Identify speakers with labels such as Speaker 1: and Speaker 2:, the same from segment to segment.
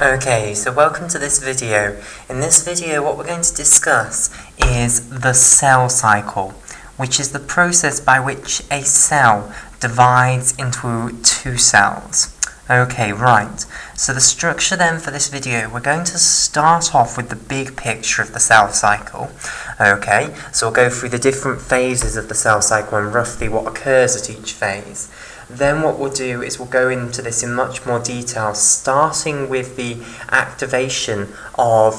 Speaker 1: Okay, so welcome to this video. In this video what we're going to discuss is the cell cycle, which is the process by which a cell divides into two cells. Okay, right. So the structure then for this video, we're going to start off with the big picture of the cell cycle. Okay, so we'll go through the different phases of the cell cycle and roughly what occurs at each phase. Then what we'll do is we'll go into this in much more detail, starting with the activation of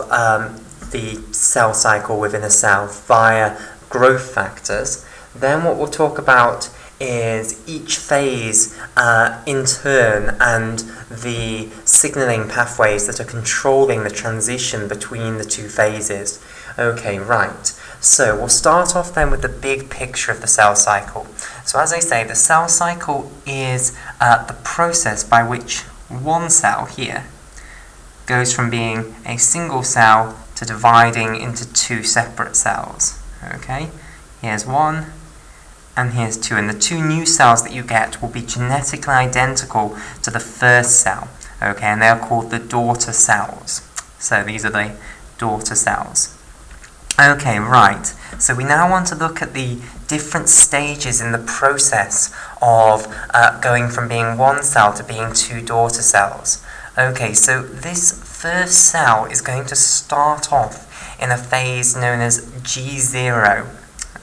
Speaker 1: the cell cycle within a cell via growth factors. Then what we'll talk about is each phase in turn and the signaling pathways that are controlling the transition between the two phases. Okay, right. So we'll start off then with the big picture of the cell cycle. So as I say, the cell cycle is the process by which one cell here goes from being a single cell to dividing into two separate cells. Okay, here's one and here's two, and the two new cells that you get will be genetically identical to the first cell. Okay, and they're called the daughter cells. So these are the daughter cells. Okay, right, so we now want to look at the different stages in the process of going from being one cell to being two daughter cells. Okay, so this first cell is going to start off in a phase known as G0,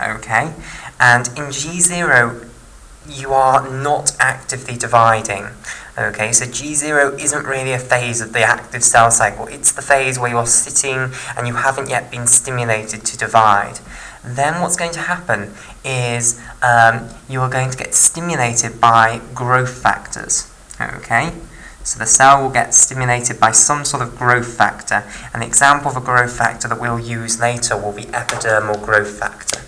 Speaker 1: okay, and in G0 you are not actively dividing. Okay, so G0 isn't really a phase of the active cell cycle. It's the phase where you're sitting and you haven't yet been stimulated to divide. Then what's going to happen is you are going to get stimulated by growth factors. Okay, so the cell will get stimulated by some sort of growth factor. An example of a growth factor that we'll use later will be epidermal growth factor.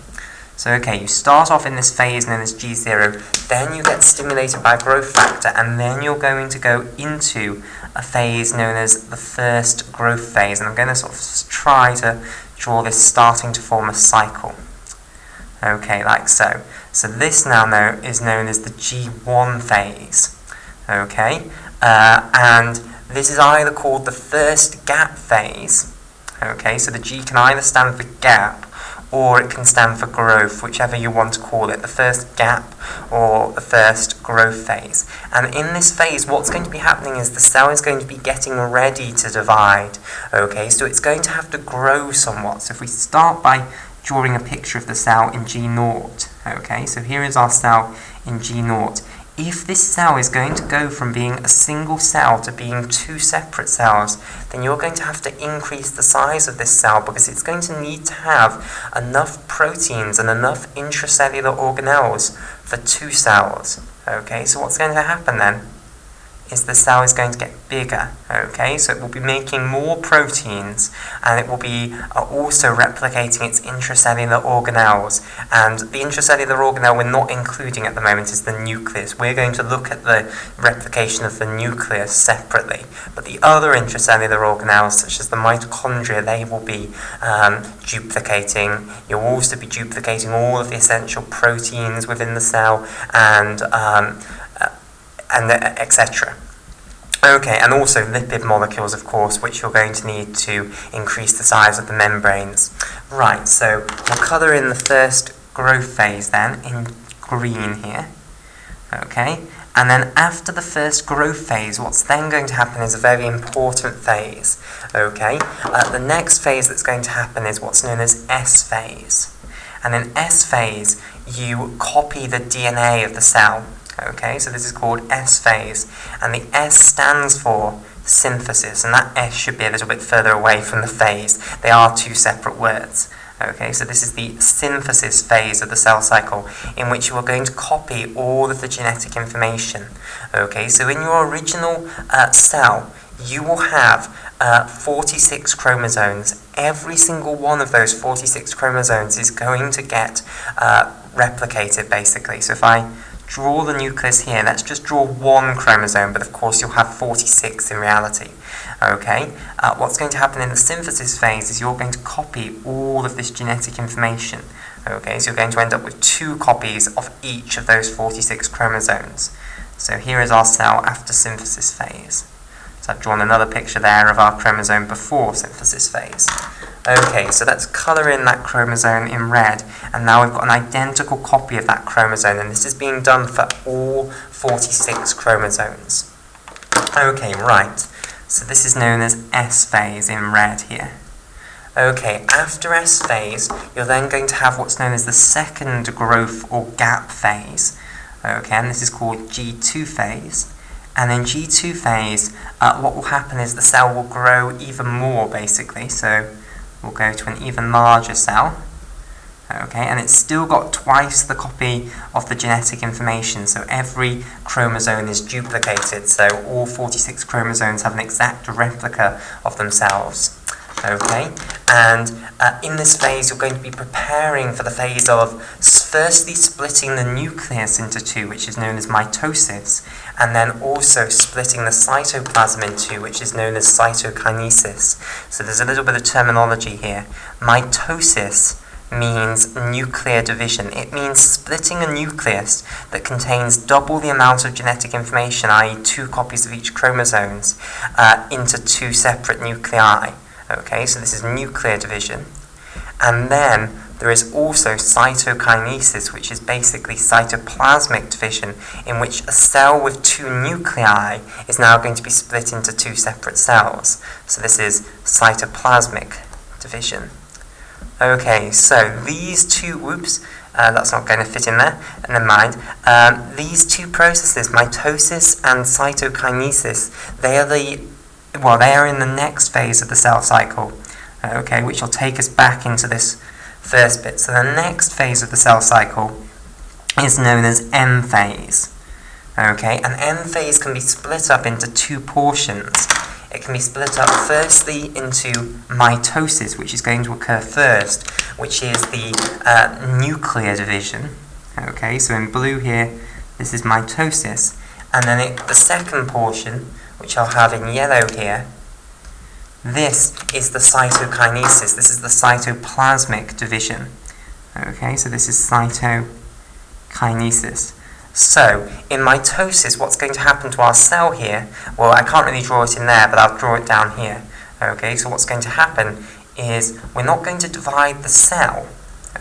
Speaker 1: So okay, you start off in this phase known as G0, then you get stimulated by growth factor, and then you're going to go into a phase known as the first growth phase. And I'm going to sort of try to draw this starting to form a cycle. Okay, like so. So this now is known as the G1 phase. Okay, and this is either called the first gap phase. Okay, so the G can either stand for gap or it can stand for growth, whichever you want to call it, the first gap or the first growth phase. And in this phase, what's going to be happening is the cell is going to be getting ready to divide. Okay, so it's going to have to grow somewhat. So if we start by drawing a picture of the cell in G0, okay, so here is our cell in G0. If this cell is going to go from being a single cell to being two separate cells, then you're going to have to increase the size of this cell because it's going to need to have enough proteins and enough intracellular organelles for two cells. Okay, so what's going to happen then is the cell is going to get bigger. Okay, so it will be making more proteins and it will be also replicating its intracellular organelles. And the intracellular organelle we're not including at the moment is the nucleus. We're going to look at the replication of the nucleus separately. But the other intracellular organelles, such as the mitochondria, they will be duplicating. You'll also be duplicating all of the essential proteins within the cell and etc. Okay, and also lipid molecules, of course, which you're going to need to increase the size of the membranes. Right, so we'll colour in the first growth phase then, in green here. Okay, and then after the first growth phase, what's then going to happen is a very important phase. Okay, the next phase that's going to happen is what's known as S phase. And in S phase, you copy the DNA of the cell. Okay, so this is called S phase, and the S stands for synthesis, and that S should be a little bit further away from the phase. They are two separate words. Okay, so this is the synthesis phase of the cell cycle, in which you are going to copy all of the genetic information. Okay, so in your original cell, you will have 46 chromosomes. Every single one of those 46 chromosomes is going to get replicated, basically. So if I draw the nucleus here, let's just draw one chromosome, but of course you'll have 46 in reality. Okay, what's going to happen in the synthesis phase is you're going to copy all of this genetic information. Okay, so you're going to end up with 2 copies of each of those 46 chromosomes. So here is our cell after synthesis phase. So I've drawn another picture there of our chromosome before synthesis phase. Okay, so let's colour in that chromosome in red, and now we've got an identical copy of that chromosome, and this is being done for all 46 chromosomes. Okay, right, so this is known as S phase in red here. Okay, after S phase, you're then going to have what's known as the second growth or gap phase. Okay, and this is called G2 phase. And in G2 phase, what will happen is the cell will grow even more, basically. So we'll go to an even larger cell. Okay, and it's still got twice the copy of the genetic information, so every chromosome is duplicated, so all 46 chromosomes have an exact replica of themselves. Okay, and in this phase you're going to be preparing for the phase of firstly splitting the nucleus into two, which is known as mitosis, and then also splitting the cytoplasm in two, which is known as cytokinesis. So there's a little bit of terminology here. Mitosis means nuclear division. It means splitting a nucleus that contains double the amount of genetic information, i.e. 2 copies of each chromosomes, into 2 separate nuclei. Okay, so this is nuclear division. And then there is also cytokinesis, which is basically cytoplasmic division, in which a cell with 2 nuclei is now going to be split into 2 separate cells. So this is cytoplasmic division. Okay, so these two, that's not going to fit in there, never mind. These two processes, mitosis and cytokinesis, they are in the next phase of the cell cycle, okay, which will take us back into this first bit. So the next phase of the cell cycle is known as M phase. Okay, and M phase can be split up into 2 portions. It can be split up firstly into mitosis, which is going to occur first, which is the nuclear division. Okay, so in blue here, this is mitosis, and then the second portion, which I'll have in yellow here, this is the cytokinesis. This is the cytoplasmic division. Okay, so this is cytokinesis. So, in mitosis, what's going to happen to our cell here? Well, I can't really draw it in there, but I'll draw it down here. Okay, so what's going to happen is we're not going to divide the cell.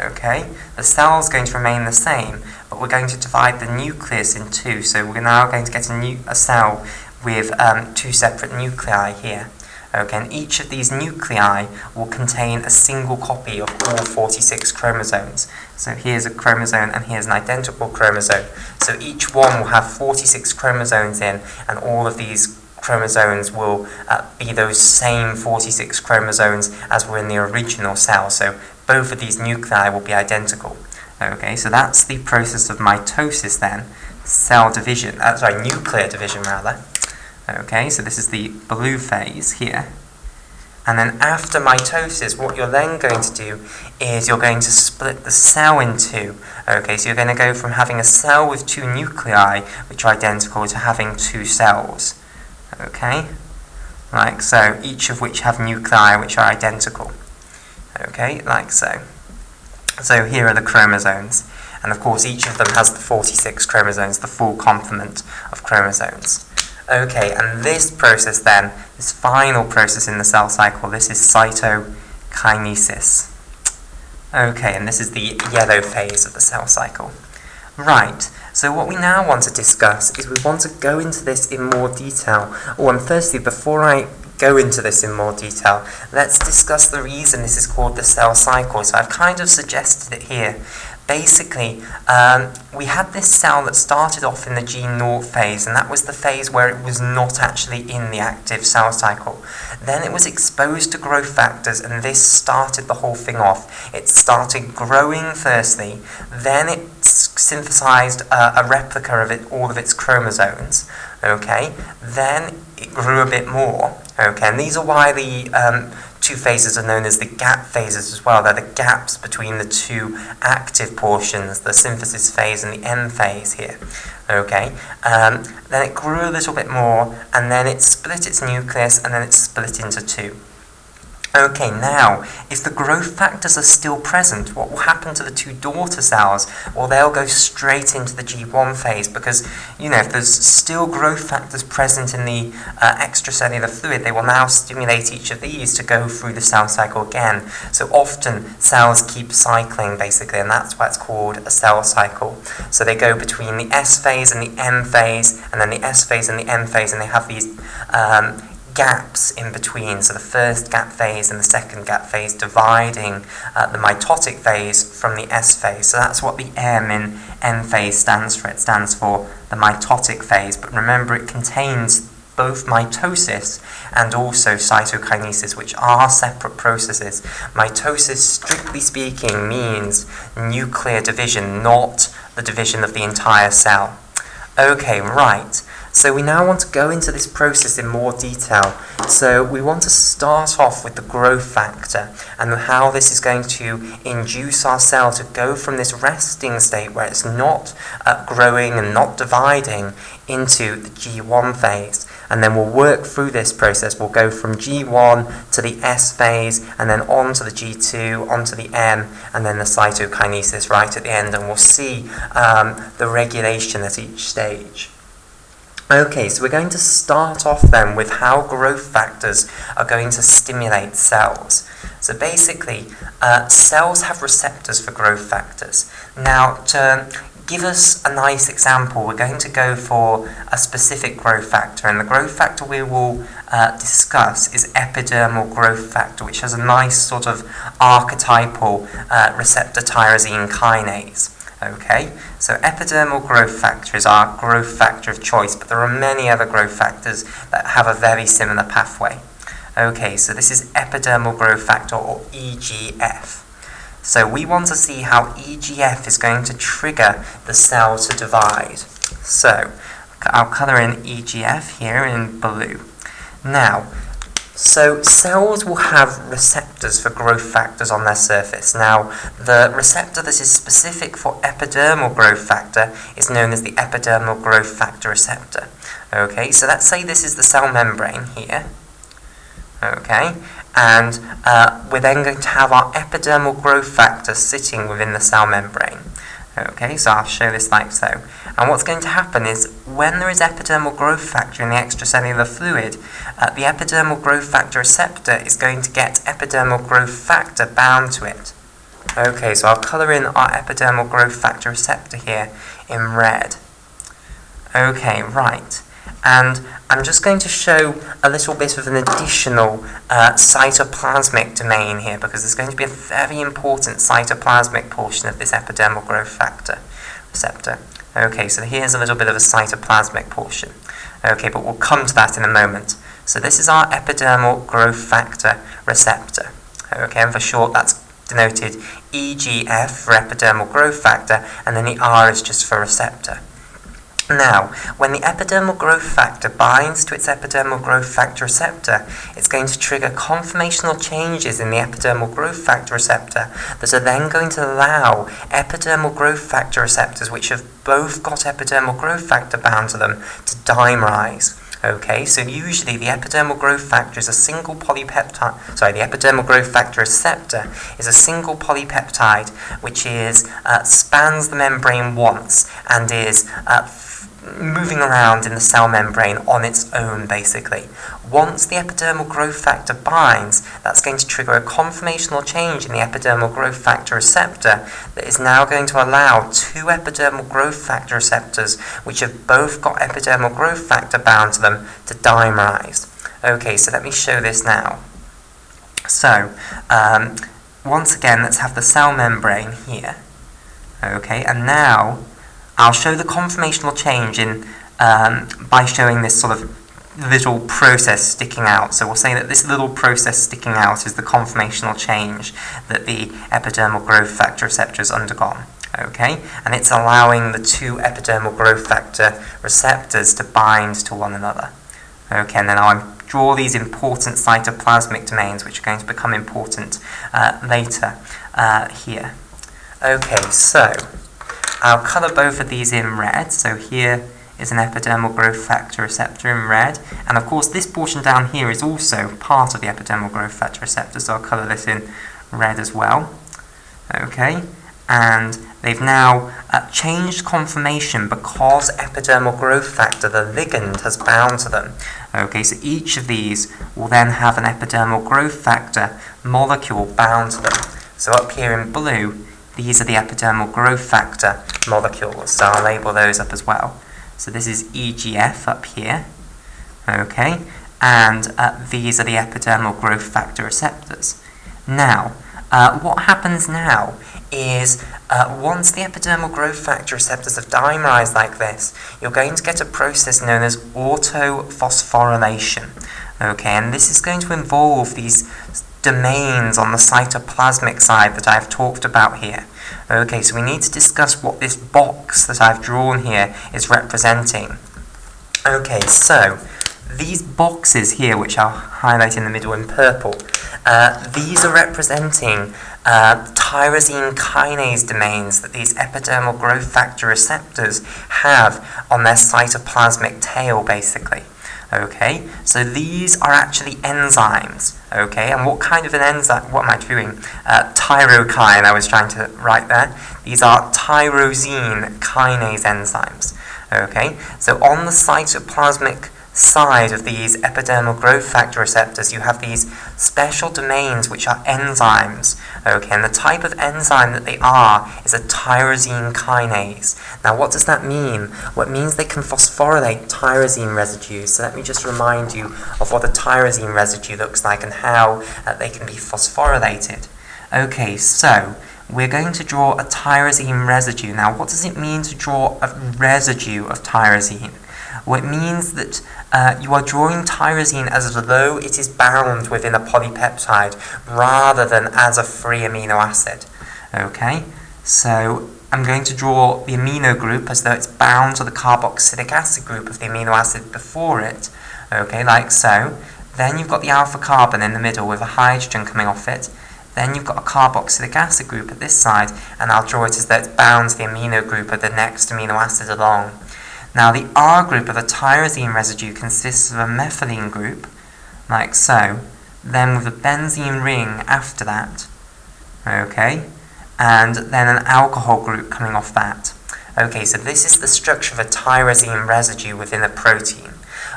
Speaker 1: Okay, the cell is going to remain the same, but we're going to divide the nucleus in 2. So we're now going to get a cell with 2 separate nuclei here. Okay, and each of these nuclei will contain a single copy of all 46 chromosomes. So here's a chromosome and here's an identical chromosome. So each one will have 46 chromosomes in, and all of these chromosomes will be those same 46 chromosomes as were in the original cell. So both of these nuclei will be identical. Okay, so that's the process of mitosis then, nuclear division rather. Okay, so this is the blue phase here. And then after mitosis, what you're then going to do is you're going to split the cell in 2. Okay, so you're going to go from having a cell with 2 nuclei, which are identical, to having 2 cells. Okay, like so, each of which have nuclei which are identical. Okay, like so. So here are the chromosomes. And of course, each of them has the 46 chromosomes, the full complement of chromosomes. Okay, and this process then, this final process in the cell cycle, this is cytokinesis. Okay, and this is the yellow phase of the cell cycle. Right, so what we now want to discuss is we want to go into this in more detail. And firstly, before I go into this in more detail, let's discuss the reason this is called the cell cycle. So I've kind of suggested it here. Basically, we had this cell that started off in the G0 phase, and that was the phase where it was not actually in the active cell cycle. Then it was exposed to growth factors, and this started the whole thing off. It started growing firstly, then it synthesized a replica of all of its chromosomes. Okay, then it grew a bit more. Okay, and these are why the 2 phases are known as the gap phases as well. They're the gaps between the 2 active portions, the synthesis phase and the M phase here. Okay, then it grew a little bit more, and then it split its nucleus, and then it split into 2. Okay, now, if the growth factors are still present, what will happen to the two daughter cells? Well, they'll go straight into the G1 phase because, if there's still growth factors present in the extracellular fluid, they will now stimulate each of these to go through the cell cycle again. So often, cells keep cycling, basically, and that's why it's called a cell cycle. So they go between the S phase and the M phase, and then the S phase and the M phase, and they have these gaps in between, so the first gap phase and the second gap phase dividing the mitotic phase from the S phase. So that's what the M in M phase stands for. It stands for the mitotic phase, but remember it contains both mitosis and also cytokinesis, which are separate processes. Mitosis, strictly speaking, means nuclear division, not the division of the entire cell. Okay, right. So we now want to go into this process in more detail. So we want to start off with the growth factor and how this is going to induce our cell to go from this resting state where it's not growing and not dividing into the G1 phase. And then we'll work through this process. We'll go from G1 to the S phase, and then on to the G2, on to the M, and then the cytokinesis right at the end. And we'll see the regulation at each stage. Okay, so we're going to start off then with how growth factors are going to stimulate cells. So basically, cells have receptors for growth factors. Now, to give us a nice example, we're going to go for a specific growth factor, and the growth factor we will discuss is epidermal growth factor, which has a nice sort of archetypal receptor tyrosine kinase. Okay, so epidermal growth factor is our growth factor of choice, but there are many other growth factors that have a very similar pathway. Okay, so this is epidermal growth factor, or EGF. So we want to see how EGF is going to trigger the cell to divide. So I'll colour in EGF here in blue. Now, so cells will have receptors for growth factors on their surface. Now, the receptor that is specific for epidermal growth factor is known as the epidermal growth factor receptor. Okay, so let's say this is the cell membrane here. Okay, and we're then going to have our epidermal growth factor sitting within the cell membrane. Okay, so I'll show this like so. And what's going to happen is when there is epidermal growth factor in the extracellular fluid, the epidermal growth factor receptor is going to get epidermal growth factor bound to it. Okay, so I'll colour in our epidermal growth factor receptor here in red. Okay, right. And I'm just going to show a little bit of an additional cytoplasmic domain here, because there's going to be a very important cytoplasmic portion of this epidermal growth factor receptor. Okay, so here's a little bit of a cytoplasmic portion. Okay, but we'll come to that in a moment. So this is our epidermal growth factor receptor. Okay, and for short that's denoted EGF for epidermal growth factor, and then the R is just for receptor. Now, when the epidermal growth factor binds to its epidermal growth factor receptor, it's going to trigger conformational changes in the epidermal growth factor receptor that are then going to allow epidermal growth factor receptors, which have both got epidermal growth factor bound to them, to dimerize. Okay, so usually the epidermal growth factor is a single polypeptide. The epidermal growth factor receptor is a single polypeptide which spans the membrane once and is moving around in the cell membrane on its own, basically. Once the epidermal growth factor binds, that's going to trigger a conformational change in the epidermal growth factor receptor that is now going to allow two epidermal growth factor receptors, which have both got epidermal growth factor bound to them, to dimerize. Okay, so let me show this now. So, once again, let's have the cell membrane here. Okay, and now I'll show the conformational change by showing this sort of little process sticking out. So we'll say that this little process sticking out is the conformational change that the epidermal growth factor receptor has undergone. Okay, and it's allowing the two epidermal growth factor receptors to bind to one another. Okay, and then I'll draw these important cytoplasmic domains, which are going to become important later here. Okay, so I'll colour both of these in red. So here is an epidermal growth factor receptor in red, and of course this portion down here is also part of the epidermal growth factor receptor, so I'll colour this in red as well. Okay, and they've now changed conformation because epidermal growth factor, the ligand, has bound to them. Okay, so each of these will then have an epidermal growth factor molecule bound to them. So up here in blue, these are the epidermal growth factor molecules, so I'll label those up as well. So this is EGF up here, okay, and these are the epidermal growth factor receptors. Now, what happens now is once the epidermal growth factor receptors have dimerized like this, you're going to get a process known as autophosphorylation. Okay, and this is going to involve these domains on the cytoplasmic side that I've talked about here. Okay, so we need to discuss what this box that I've drawn here is representing. Okay, so these boxes here, which I'll highlight in the middle in purple, these are representing tyrosine kinase domains that these epidermal growth factor receptors have on their cytoplasmic tail, basically. Okay, so these are actually enzymes. Okay, and what kind of an enzyme? What am I doing? Tyrokine, I was trying to write there. These are tyrosine kinase enzymes. Okay, so on the cytoplasmic side of these epidermal growth factor receptors, you have these special domains which are enzymes. Okay, and the type of enzyme that they are is a tyrosine kinase. Now, what does that mean? Well, it means they can phosphorylate tyrosine residues. So let me just remind you of what a tyrosine residue looks like and how they can be phosphorylated. Okay, so we're going to draw a tyrosine residue. Now, what does it mean to draw a residue of tyrosine? Well, it means that you are drawing tyrosine as though it is bound within a polypeptide rather than as a free amino acid. Okay, so I'm going to draw the amino group as though it's bound to the carboxylic acid group of the amino acid before it. Okay, like so. Then you've got the alpha carbon in the middle with a hydrogen coming off it. Then you've got a carboxylic acid group at this side, and I'll draw it as though it's bound to the amino group of the next amino acid along. Now, the R group of a tyrosine residue consists of a methylene group, like so, then with a benzene ring after that, okay, and then an alcohol group coming off that. Okay, so this is the structure of a tyrosine residue within a protein.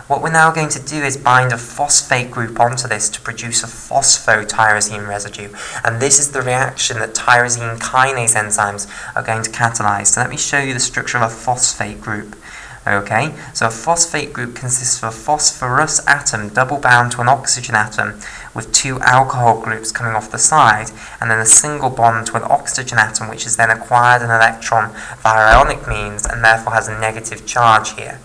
Speaker 1: What we're now going to do is bind a phosphate group onto this to produce a phosphotyrosine residue, and this is the reaction that tyrosine kinase enzymes are going to catalyze. So let me show you the structure of a phosphate group. Okay, so a phosphate group consists of a phosphorus atom double bound to an oxygen atom with two alcohol groups coming off the side, and then a single bond to an oxygen atom which has then acquired an electron via ionic means and therefore has a negative charge here.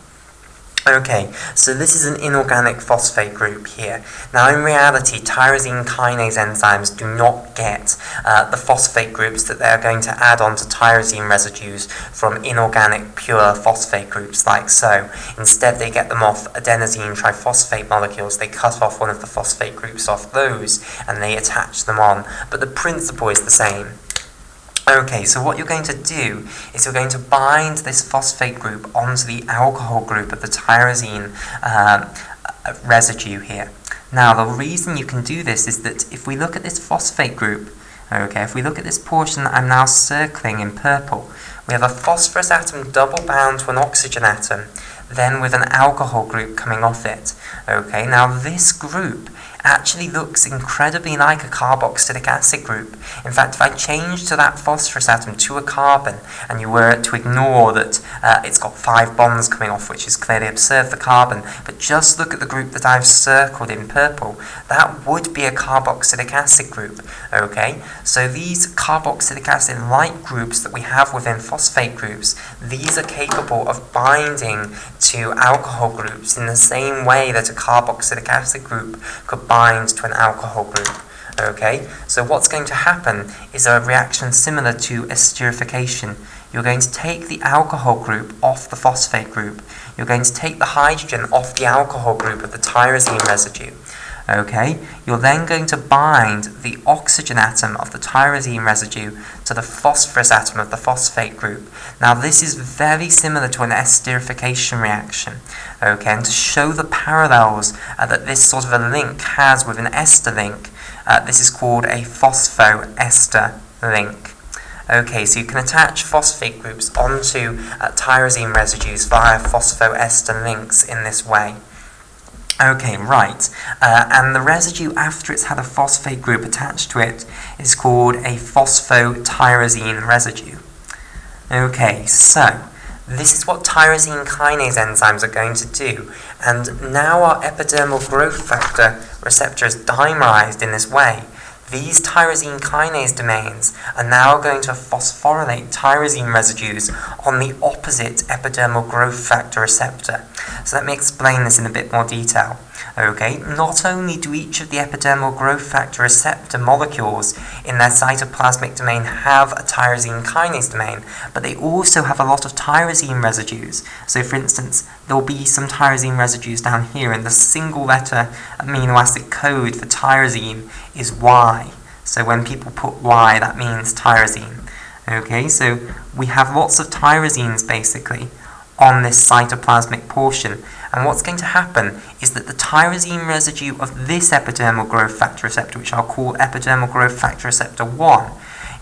Speaker 1: Okay, so this is an inorganic phosphate group here. Now, in reality, tyrosine kinase enzymes do not get the phosphate groups that they're going to add on to tyrosine residues from inorganic pure phosphate groups like so. Instead, they get them off adenosine triphosphate molecules. They cut off one of the phosphate groups off those and they attach them on. But the principle is the same. Okay, so what you're going to do is you're going to bind this phosphate group onto the alcohol group of the tyrosine residue here. Now, the reason you can do this is that if we look at this phosphate group, okay, if we look at this portion that I'm now circling in purple, we have a phosphorus atom double bound to an oxygen atom, then with an alcohol group coming off it. Okay, now this group actually looks incredibly like a carboxylic acid group. In fact, if I change to that phosphorus atom to a carbon, and you were to ignore that it's got 5 bonds coming off, which is clearly absurd for carbon, but just look at the group that I've circled in purple, that would be a carboxylic acid group. Okay, so these carboxylic acid-like groups that we have within phosphate groups, these are capable of binding to alcohol groups in the same way that a carboxylic acid group could bind to an alcohol group. Okay, so what's going to happen is a reaction similar to esterification. You're going to take the alcohol group off the phosphate group. You're going to take the hydrogen off the alcohol group of the tyrosine residue. Okay, you're then going to bind the oxygen atom of the tyrosine residue to the phosphorus atom of the phosphate group. Now this is very similar to an esterification reaction. Okay, and to show the parallels that this sort of a link has with an ester link, this is called a phosphoester link. Okay, so you can attach phosphate groups onto tyrosine residues via phosphoester links in this way. Okay, right, and the residue after it's had a phosphate group attached to it is called a phosphotyrosine residue. Okay, so this is what tyrosine kinase enzymes are going to do, and now our epidermal growth factor receptor is dimerized in this way. These tyrosine kinase domains are now going to phosphorylate tyrosine residues on the opposite epidermal growth factor receptor. So let me explain this in a bit more detail. Okay, not only do each of the epidermal growth factor receptor molecules in their cytoplasmic domain have a tyrosine kinase domain, but they also have a lot of tyrosine residues. So for instance, there will be some tyrosine residues down here, and the single letter amino acid code for tyrosine is Y. So when people put Y, that means tyrosine. Okay, so we have lots of tyrosines basically on this cytoplasmic portion, and what's going to happen is that the tyrosine residue of this epidermal growth factor receptor, which I'll call epidermal growth factor receptor 1,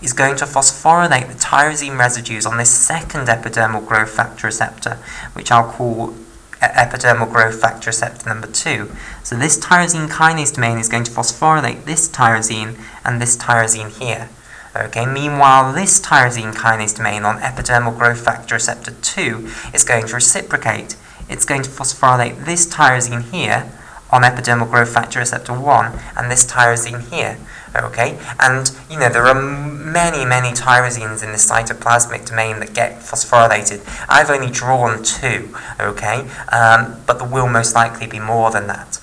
Speaker 1: is going to phosphorylate the tyrosine residues on this second epidermal growth factor receptor, which I'll call epidermal growth factor receptor number 2. So this tyrosine kinase domain is going to phosphorylate this tyrosine and this tyrosine here. Okay, meanwhile, this tyrosine kinase domain on epidermal growth factor receptor 2 is going to reciprocate. It's going to phosphorylate this tyrosine here on epidermal growth factor receptor 1 and this tyrosine here. Okay, and there are many tyrosines in this cytoplasmic domain that get phosphorylated. I've only drawn 2, okay, but there will most likely be more than that.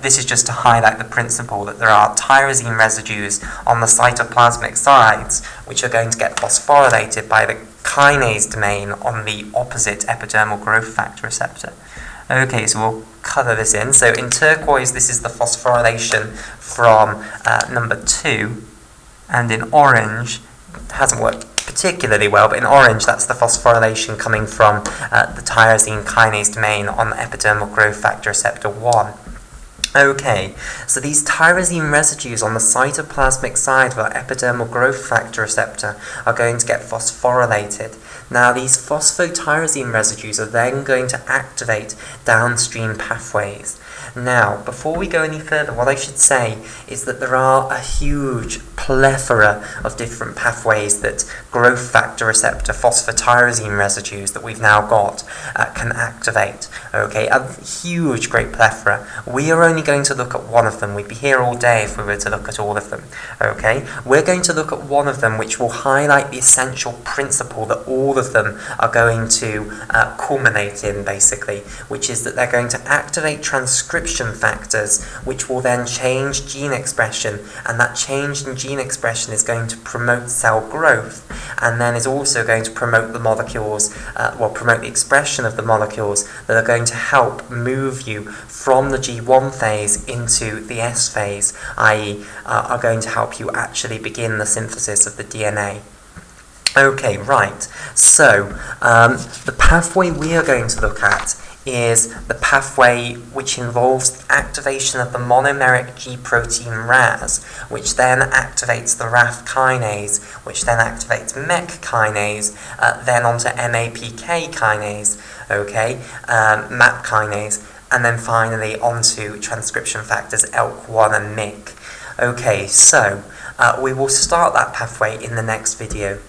Speaker 1: This is just to highlight the principle that there are tyrosine residues on the cytoplasmic sides which are going to get phosphorylated by the kinase domain on the opposite epidermal growth factor receptor. Okay, so we'll colour this in. So in turquoise, this is the phosphorylation from number 2, and in orange, it hasn't worked particularly well, but in orange, that's the phosphorylation coming from the tyrosine kinase domain on the epidermal growth factor receptor 1. Okay, so these tyrosine residues on the cytoplasmic side of our epidermal growth factor receptor are going to get phosphorylated. Now, these phosphotyrosine residues are then going to activate downstream pathways. Now, before we go any further, what I should say is that there are a huge plethora of different pathways that growth factor receptor phosphotyrosine residues that we've now got can activate. Okay, a huge, great plethora. We are only going to look at one of them. We'd be here all day if we were to look at all of them. Okay, we're going to look at one of them which will highlight the essential principle that all of them are going to culminate in, basically, which is that they're going to activate transcription factors which will then change gene expression, and that change in gene expression is going to promote cell growth, and then is also going to promote the molecules, promote the expression of the molecules that are going to help move you from the G1 phase into the S phase, i.e. are going to help you actually begin the synthesis of the DNA. Okay, right, so the pathway we are going to look at is the pathway which involves activation of the monomeric G protein RAS, which then activates the RAF kinase, which then activates MEK kinase, then onto MAPK kinase, okay, MAP kinase, and then finally onto transcription factors ELK1 and MYC. Okay, so we will start that pathway in the next video.